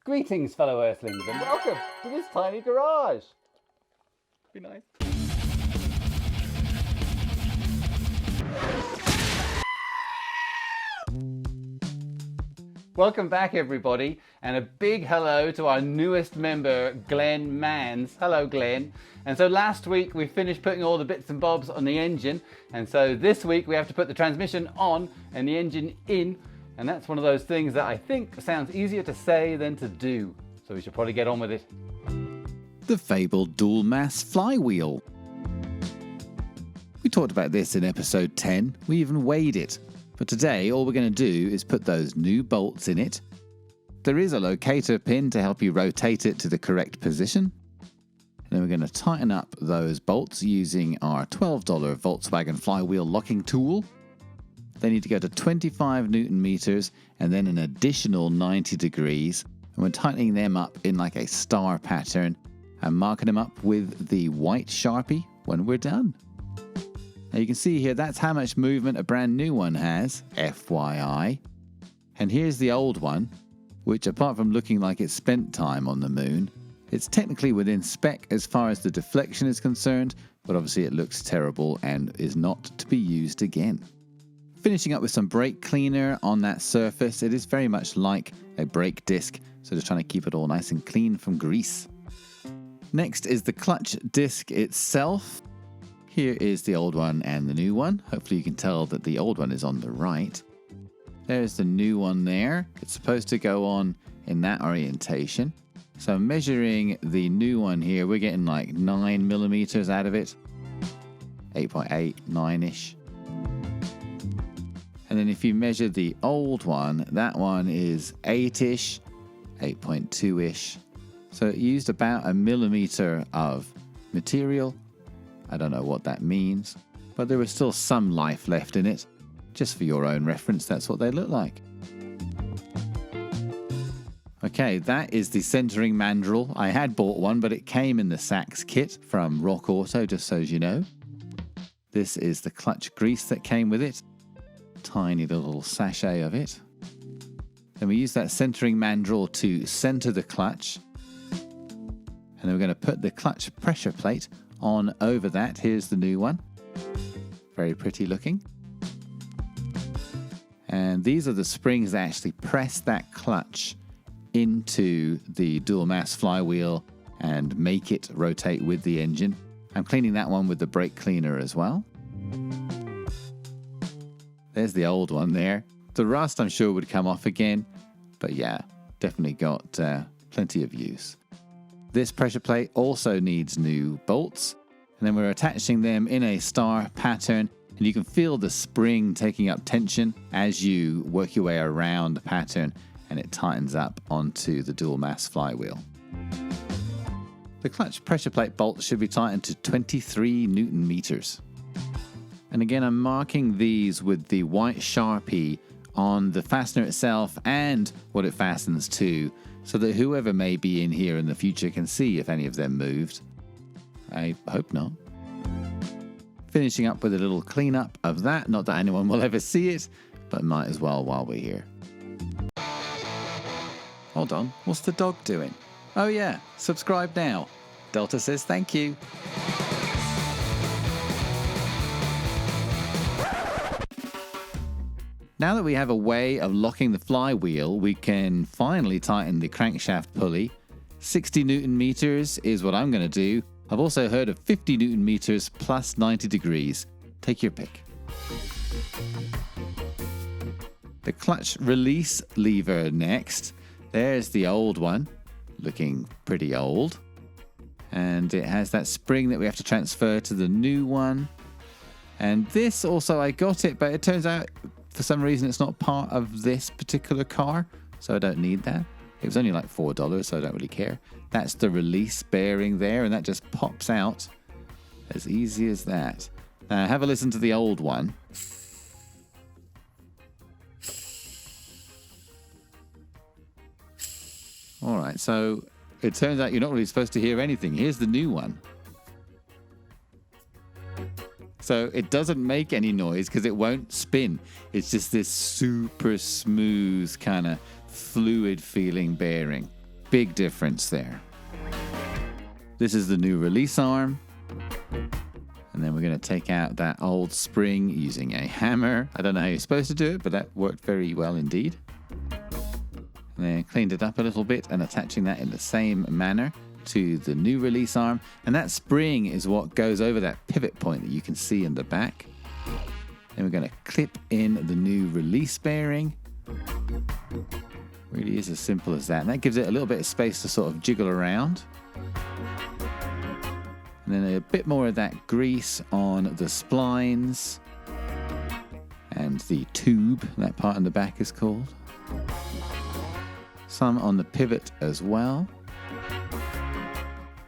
Greetings, fellow Earthlings, and welcome to this tiny garage. Be nice. Welcome back, everybody, and a big hello to our newest member, Glenn Mans. Hello, Glenn. And so last week we finished putting all the bits and bobs on the engine, and so this week we have to put the transmission on and the engine in, and that's one of those things that I think sounds easier to say than to do. So we should probably get on with it. The fabled dual mass flywheel. We talked about this in episode 10. We even weighed it. But today, all we're going to do is put those new bolts in it. There is a locator pin to help you rotate it to the correct position. And then we're going to tighten up those bolts using our $12 Volkswagen flywheel locking tool. They need to go to 25 Newton meters and then an additional 90 degrees. And we're tightening them up in like a star pattern and marking them up with the white Sharpie when we're done. Now you can see here, that's how much movement a brand new one has, FYI. And here's the old one, which apart from looking like it spent time on the moon, it's technically within spec as far as the deflection is concerned, but obviously it looks terrible and is not to be used again. Finishing up with some brake cleaner on that surface. It is very much like a brake disc, so just trying to keep it all nice and clean from grease. Next is the clutch disc itself. Here is the old one and the new one. Hopefully you can tell that the old one is on the right. There's the new one there. It's supposed to go on in that orientation. So measuring the new one here, we're getting like 9 millimeters out of it. 8.8, 9-ish. And then if you measure the old one, that one is 8-ish, 8.2-ish. So it used about a millimeter of material. I don't know what that means, but there was still some life left in it. Just for your own reference, that's what they look like. Okay, that is the centering mandrel. I had bought one, but it came in the Saks kit from Rock Auto, just so you know. This is the clutch grease that came with it. Tiny little sachet of it. Then we use that centering mandrel to center the clutch. And then we're going to put the clutch pressure plate on over that. Here's the new one. Very pretty looking. And these are the springs that actually press that clutch into the dual mass flywheel and make it rotate with the engine. I'm cleaning that one with the brake cleaner as well. There's the old one there. The rust I'm sure would come off again, but yeah, definitely got plenty of use. This pressure plate also needs new bolts, and then we're attaching them in a star pattern, and you can feel the spring taking up tension as you work your way around the pattern, and it tightens up onto the dual mass flywheel. The clutch pressure plate bolt should be tightened to 23 Newton meters. And again, I'm marking these with the white Sharpie on the fastener itself and what it fastens to, so that whoever may be in here in the future can see if any of them moved. I hope not. Finishing up with a little cleanup of that. Not that anyone will ever see it, but might as well while we're here. Hold on, what's the dog doing? Oh yeah, subscribe now. Delta says thank you. Now that we have a way of locking the flywheel, we can finally tighten the crankshaft pulley. 60 Newton meters is what I'm going to do. I've also heard of 50 Newton meters plus 90 degrees. Take your pick. The clutch release lever next. There's the old one, looking pretty old. And it has that spring that we have to transfer to the new one. And this also, I got it, but it turns out for some reason it's not part of this particular car, so I don't need that. It was only like $4, so I don't really care. That's the release bearing there, and that just pops out as easy as that. Now have a listen to the old one. All right, so it turns out you're not really supposed to hear anything. Here's the new one. So it doesn't make any noise because it won't spin. It's just this super smooth kind of fluid feeling bearing. big difference there. This is the new release arm. And then we're going to take out that old spring using a hammer. I don't know how you're supposed to do it, but that worked very well indeed. And then cleaned it up a little bit and attaching that in the same manner to the new release arm. And that spring is what goes over that pivot point that you can see in the back. Then we're going to clip in the new release bearing. Really is as simple as that. And that gives it a little bit of space to sort of jiggle around. And then a bit more of that grease on the splines and the tube, that part in the back is called. Some on the pivot as well.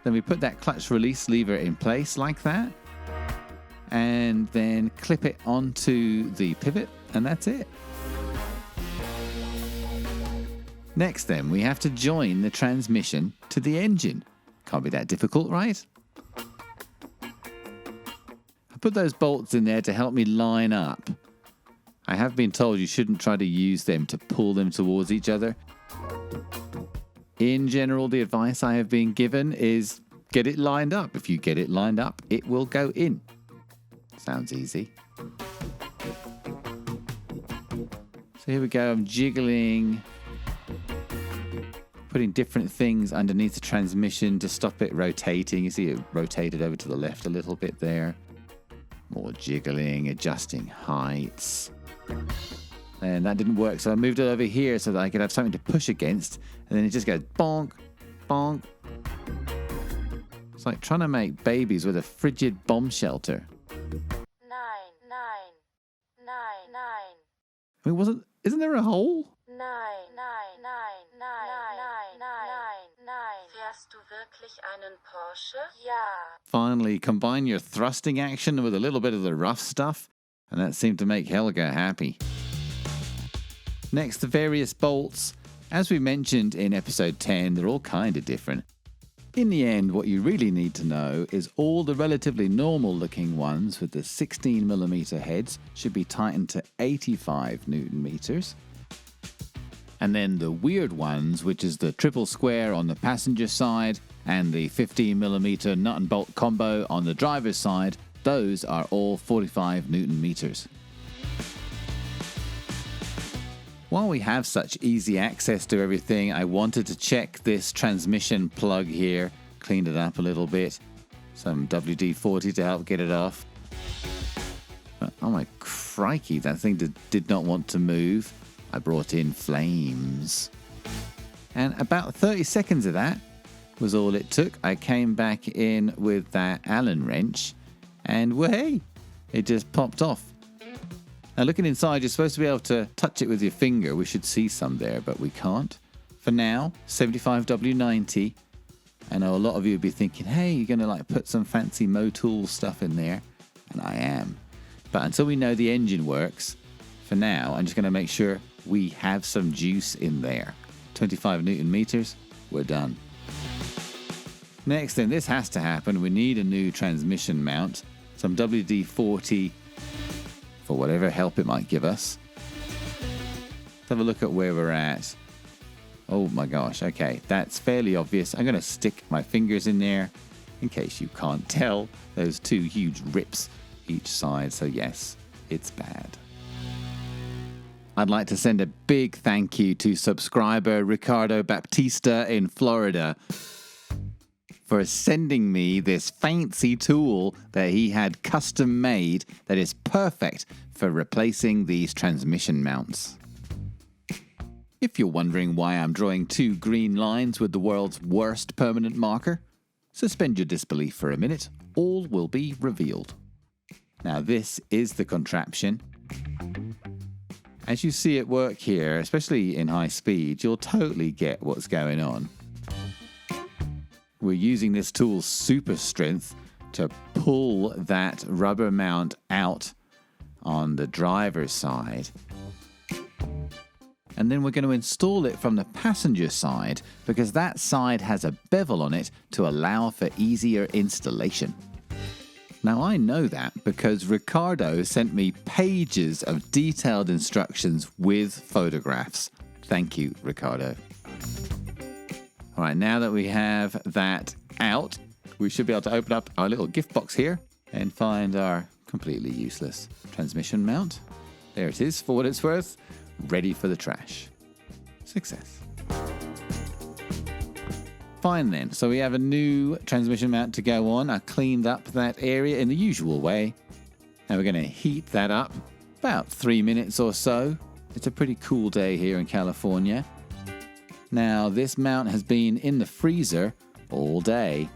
Then we put that clutch release lever in place like that. And then clip it onto the pivot, and that's it. Next then, we have to join the transmission to the engine. Can't be that difficult, right? I put those bolts in there to help me line up. I have been told you shouldn't try to use them to pull them towards each other. In general, the advice I have been given is get it lined up. If you get it lined up, it will go in. Sounds easy. So here we go, I'm jiggling, putting different things underneath the transmission to stop it rotating. You see it rotated over to the left a little bit there. More jiggling, adjusting heights. And that didn't work, so I moved it over here so that I could have something to push against. And then it just goes bonk, bonk. It's like trying to make babies with a frigid bomb shelter. I mean, isn't there a hole? Fährst du wirklich einen Porsche? Ja. Finally, combine your thrusting action with a little bit of the rough stuff, and that seemed to make Helga happy. Next, the various bolts. As we mentioned in episode 10, they're all kind of different. In the end, what you really need to know is all the relatively normal looking ones with the 16mm heads should be tightened to 85 Newton meters. And then the weird ones, which is the triple square on the passenger side and the 15mm nut and bolt combo on the driver's side, those are all 45 Newton meters. While we have such easy access to everything, I wanted to check this transmission plug here, cleaned it up a little bit, some WD-40 to help get it off. But, oh my crikey, that thing did not want to move. I brought in flames. And about 30 seconds of that was all it took. I came back in with that Allen wrench and hey, it just popped off. Now looking inside, you're supposed to be able to touch it with your finger. We should see some there, but we can't. For now, 75W90. I know a lot of you would be thinking, hey, you're going to put some fancy Motul stuff in there. And I am. But until we know the engine works, for now, I'm just going to make sure we have some juice in there. 25 Newton meters, we're done. Next then, this has to happen. We need a new transmission mount. Some WD-40 for whatever help it might give us. Let's have a look at where we're at. Oh my gosh, okay, that's fairly obvious. I'm going to stick my fingers in there in case you can't tell. Those two huge rips each side, so yes, it's bad. I'd like to send a big thank you to subscriber Ricardo Baptista in Florida for sending me this fancy tool that he had custom made that is perfect for replacing these transmission mounts. If you're wondering why I'm drawing two green lines with the world's worst permanent marker, suspend your disbelief for a minute. All will be revealed. Now this is the contraption. As you see it work here, especially in high speed, you'll totally get what's going on. We're using this tool's super strength to pull that rubber mount out on the driver's side. And then we're going to install it from the passenger side because that side has a bevel on it to allow for easier installation. Now I know that because Ricardo sent me pages of detailed instructions with photographs. Thank you, Ricardo. All right, now that we have that out, we should be able to open up our little gift box here and find our completely useless transmission mount. There it is, for what it's worth, ready for the trash. Success. Fine then, so we have a new transmission mount to go on. I cleaned up that area in the usual way. Now we're going to heat that up about 3 minutes or so. It's a pretty cool day here in California. Now this mount has been in the freezer all day.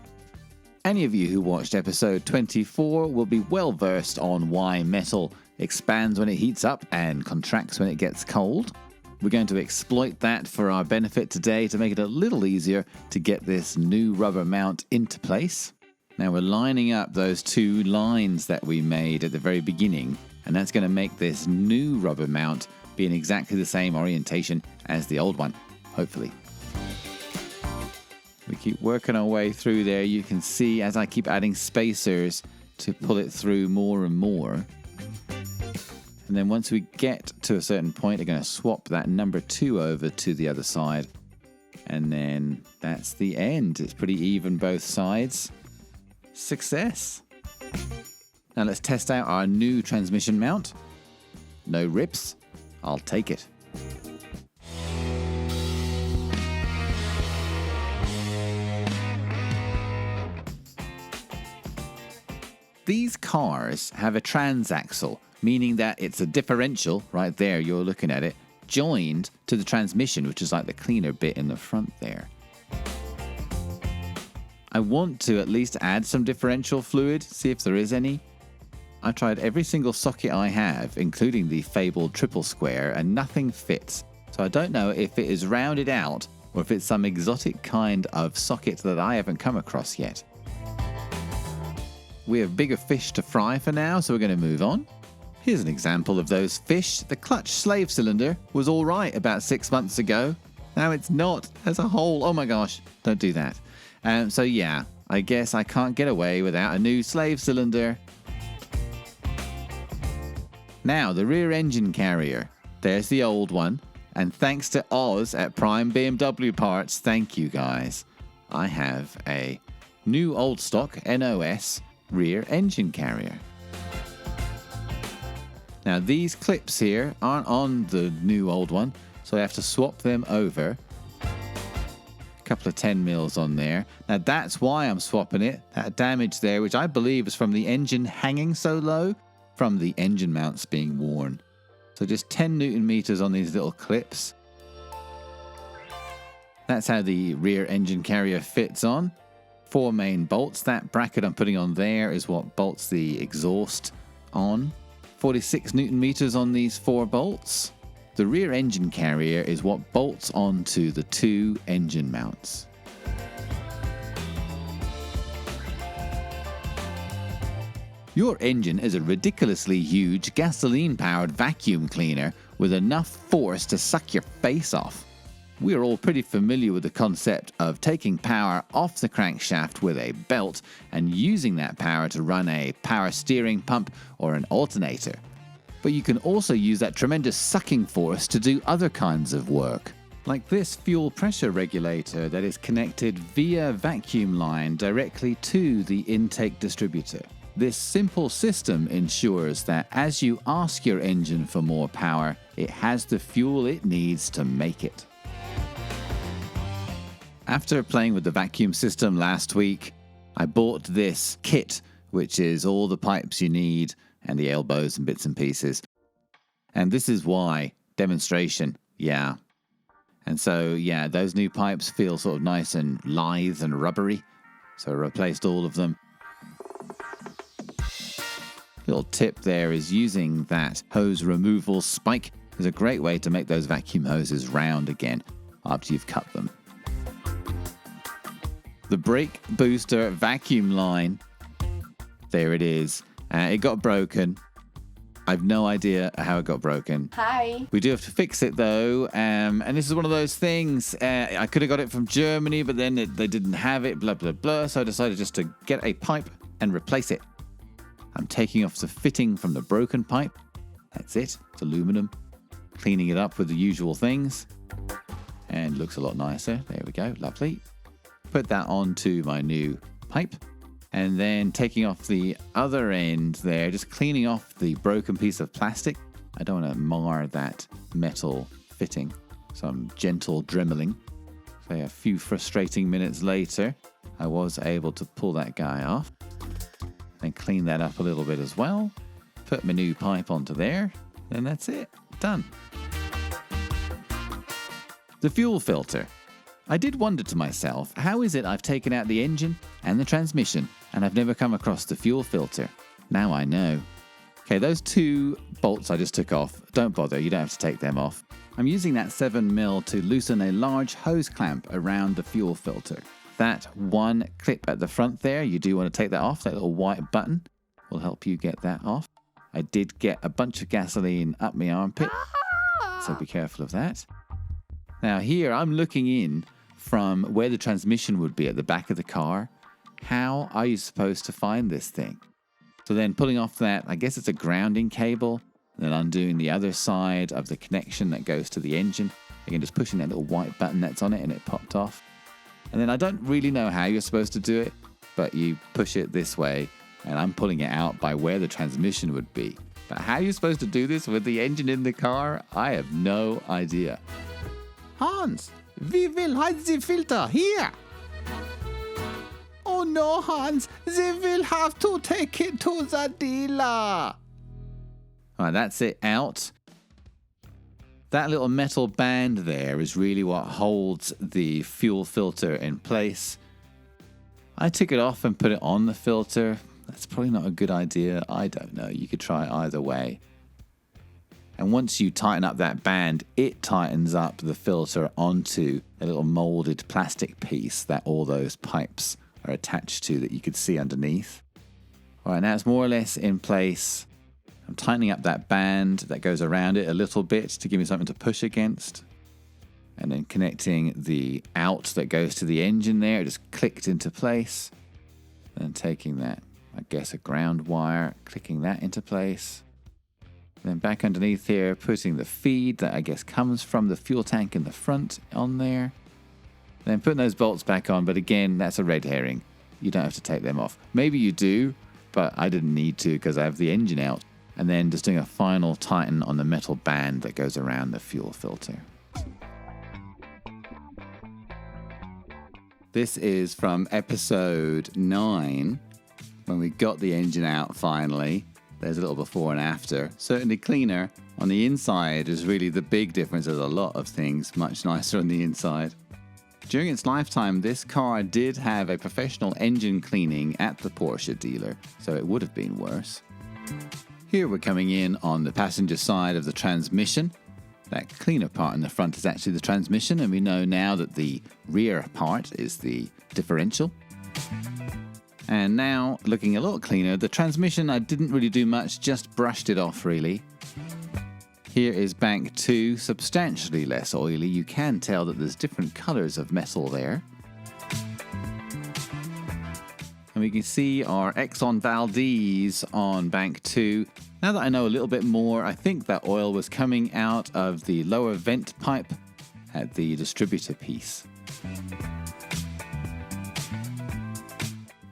Any of you who watched episode 24 will be well versed on why metal expands when it heats up and contracts when it gets cold. We're going to exploit that for our benefit today to make it a little easier to get this new rubber mount into place. Now we're lining up those two lines that we made at the very beginning, and that's going to make this new rubber mount be in exactly the same orientation as the old one, hopefully. We keep working our way through there. You can see as I keep adding spacers to pull it through more and more. And then once we get to a certain point, I'm going to swap that number 2 over to the other side. And then that's the end. It's pretty even both sides. Success. Now let's test out our new transmission mount. No rips. I'll take it. These cars have a transaxle, meaning that it's a differential, right there, you're looking at it, joined to the transmission, which is like the cleaner bit in the front there. I want to at least add some differential fluid, see if there is any. I tried every single socket I have, including the fabled triple square, and nothing fits. So I don't know if it is rounded out or if it's some exotic kind of socket that I haven't come across yet. We have bigger fish to fry for now, so we're going to move on. Here's an example of those fish. The clutch slave cylinder was all right about 6 months ago. Now it's not as a whole. Oh my gosh, don't do that. So yeah, I guess I can't get away without a new slave cylinder. Now the rear engine carrier. There's the old one. And thanks to Oz at Prime BMW Parts, thank you guys. I have a new old stock NOS rear engine carrier. Now these clips here aren't on the new old one, so I have to swap them over. A couple of 10 mils on there. Now that's why I'm swapping it. That damage there, which I believe is from the engine hanging so low, from the engine mounts being worn. So just 10 Newton meters on these little clips. That's how the rear engine carrier fits on. 4 main bolts. That bracket I'm putting on there is what bolts the exhaust on. 46 Newton meters on these 4 bolts. The rear engine carrier is what bolts onto the 2 engine mounts. Your engine is a ridiculously huge gasoline-powered vacuum cleaner with enough force to suck your face off. We are all pretty familiar with the concept of taking power off the crankshaft with a belt and using that power to run a power steering pump or an alternator. But you can also use that tremendous sucking force to do other kinds of work, like this fuel pressure regulator that is connected via vacuum line directly to the intake distributor. This simple system ensures that as you ask your engine for more power, it has the fuel it needs to make it. After playing with the vacuum system last week, I bought this kit, which is all the pipes you need and the elbows and bits and pieces. And this is why. Demonstration, yeah. And so, yeah, those new pipes feel sort of nice and lithe and rubbery. So I replaced all of them. Little tip there is using that hose removal spike is a great way to make those vacuum hoses round again after you've cut them. The brake booster vacuum line, there it is. It got broken. I've no idea how it got broken. Hi. We do have to fix it though, and this is one of those things. I could have got it from Germany, but then they didn't have it, blah, blah, blah. So I decided just to get a pipe and replace it. I'm taking off the fitting from the broken pipe. That's it. It's aluminum. Cleaning it up with the usual things. And it looks a lot nicer. There we go. Lovely. put that onto my new pipe. And then taking off the other end there, just cleaning off the broken piece of plastic. I don't want to mar that metal fitting. Some gentle dremeling. So a few frustrating minutes later, I was able to pull that guy off. And clean that up a little bit as well. Put my new pipe onto there. And that's it. Done. The fuel filter. I did wonder to myself, how is it I've taken out the engine and the transmission and I've never come across the fuel filter? Now I know. Okay, those 2 bolts I just took off, don't bother, you don't have to take them off. I'm using that 7mm to loosen a large hose clamp around the fuel filter. That one clip at the front there, you do want to take that off, that little white button will help you get that off. I did get a bunch of gasoline up my armpit, so be careful of that. Now here I'm looking in from where the transmission would be at the back of the car. How are you supposed to find this thing? So then pulling off that, I guess it's a grounding cable, and then undoing the other side of the connection that goes to the engine. Again, just pushing that little white button that's on it and it popped off. And then I don't really know how you're supposed to do it, but you push it this way and I'm pulling it out by where the transmission would be. But how you're supposed to do this with the engine in the car, I have no idea. Hans, we will hide the filter here. Oh no, Hans, they will have to take it to the dealer. All right, that's it out. That little metal band there is really what holds the fuel filter in place. I took it off and put it on the filter. That's probably not a good idea. I don't know. You could try either way. And once you tighten up that band, it tightens up the filter onto a little molded plastic piece that all those pipes are attached to that you could see underneath. All right, now it's more or less in place. I'm tightening up that band that goes around it a little bit to give me something to push against. And then connecting the out that goes to the engine there, it just clicked into place. Then taking that, I guess a ground wire, clicking that into place. Then back underneath here, putting the feed that I guess comes from the fuel tank in the front on there. Then putting those bolts back on, but again, that's a red herring. You don't have to take them off. Maybe you do, but I didn't need to because I have the engine out. And then just doing a final tighten on the metal band that goes around the fuel filter. This is from episode 9, when we got the engine out finally. There's a little before and after. Certainly cleaner. On the inside is really the big difference. There's a lot of things much nicer on the inside. During its lifetime, this car did have a professional engine cleaning at the Porsche dealer, so it would have been worse. Here we're coming in on the passenger side of the transmission. That cleaner part in the front is actually the transmission, and we know now that the rear part is the differential. And now, looking a lot cleaner, the transmission I didn't really do much, just brushed it off really. Here is bank 2, substantially less oily. You can tell that there's different colours of metal there. And we can see our Exxon Valdez on bank 2. Now that I know a little bit more, I think that oil was coming out of the lower vent pipe at the distributor piece.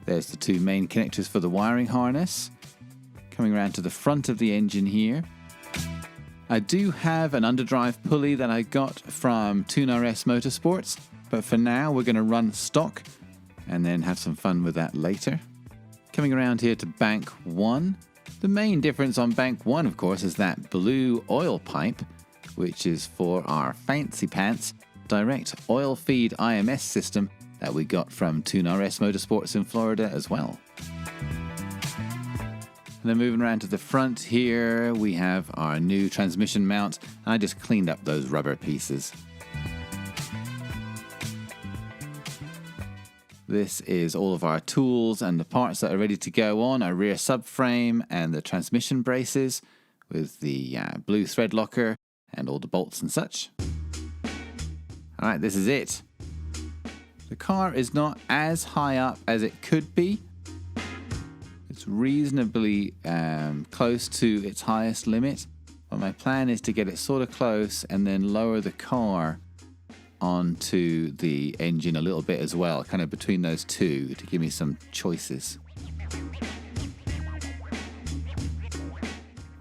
There's the 2 main connectors for the wiring harness. Coming around to the front of the engine here. I do have an underdrive pulley that I got from TuneRS Motorsports, but for now we're going to run stock and then have some fun with that later. Coming around here to bank 1. The main difference on bank 1, of course, is that blue oil pipe, which is for our fancy pants direct oil feed IMS system that we got from TuneRS Motorsports in Florida as well. And then moving around to the front here, we have our new transmission mount. I just cleaned up those rubber pieces. This is all of our tools and the parts that are ready to go on, our rear subframe and the transmission braces with the blue thread locker and all the bolts and such. All right, this is it. The car is not as high up as it could be. It's reasonably close to its highest limit, but my plan is to get it sort of close and then lower the car onto the engine a little bit as well, kind of between those two to give me some choices.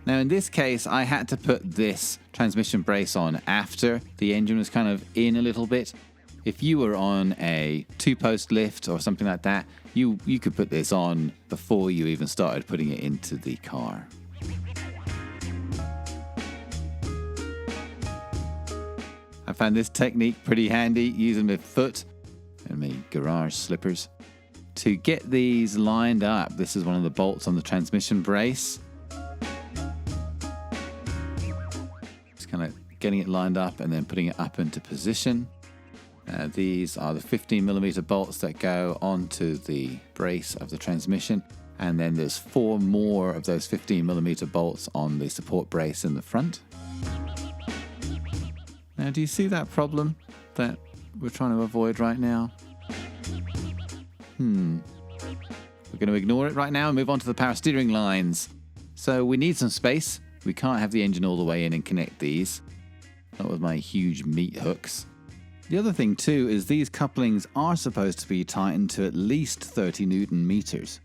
Now in this case, I had to put this transmission brace on after the engine was kind of in a little bit. If you were on a 2-post lift or something like that, you could put this on before you even started putting it into the car. I found this technique pretty handy, using my foot and my garage slippers to get these lined up. This is one of the bolts on the transmission brace. Just kind of getting it lined up and then putting it up into position. These are the 15mm bolts that go onto the brace of the transmission, and then there's 4 more of those 15mm bolts on the support brace in the front. Now, do you see that problem that we're trying to avoid right now? We're going to ignore it right now and move on to the power steering lines. So we need some space. We can't have the engine all the way in and connect these. Not with my huge meat hooks. The other thing too is these couplings are supposed to be tightened to at least 30 Newton meters.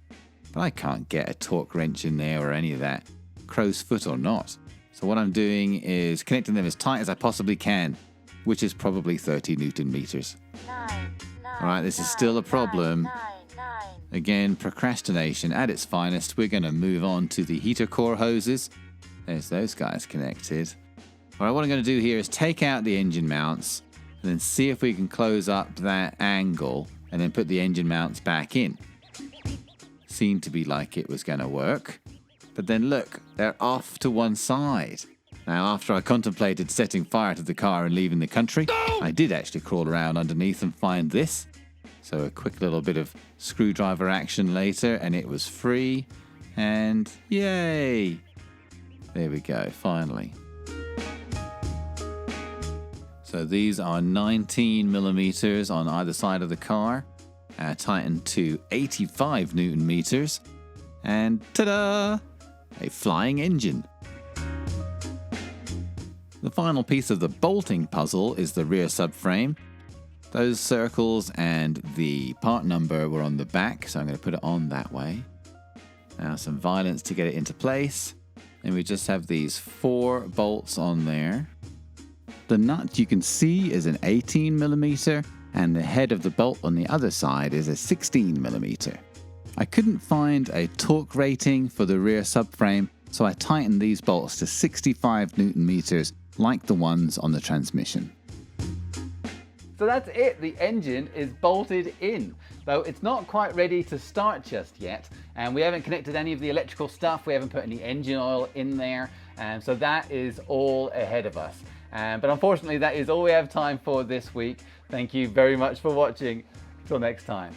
But I can't get a torque wrench in there or any of that, crow's foot or not. So what I'm doing is connecting them as tight as I possibly can, which is probably 30 Newton meters. Alright, this is still a problem. Again, procrastination at its finest. We're going to move on to the heater core hoses. There's those guys connected. Alright, what I'm going to do here is take out the engine mounts and then see if we can close up that angle and then put the engine mounts back in. Seemed to be like it was going to work. But then look, they're off to one side. Now, after I contemplated setting fire to the car and leaving the country, I did actually crawl around underneath and find this. So a quick little bit of screwdriver action later and it was free. And yay! There we go, finally. So these are 19mm on either side of the car, tightened to 85 Newton meters, and ta-da! A flying engine. The final piece of the bolting puzzle is the rear subframe. Those circles and the part number were on the back, so I'm going to put it on that way. Now some violence to get it into place, and we just have these 4 bolts on there. The nut you can see is an 18mm, and the head of the bolt on the other side is a 16mm. I couldn't find a torque rating for the rear subframe, so I tightened these bolts to 65 Newton meters, like the ones on the transmission. So that's it, the engine is bolted in, though it's not quite ready to start just yet, and we haven't connected any of the electrical stuff, we haven't put any engine oil in there, and so that is all ahead of us. But unfortunately that is all we have time for this week. Thank you very much for watching. Till next time.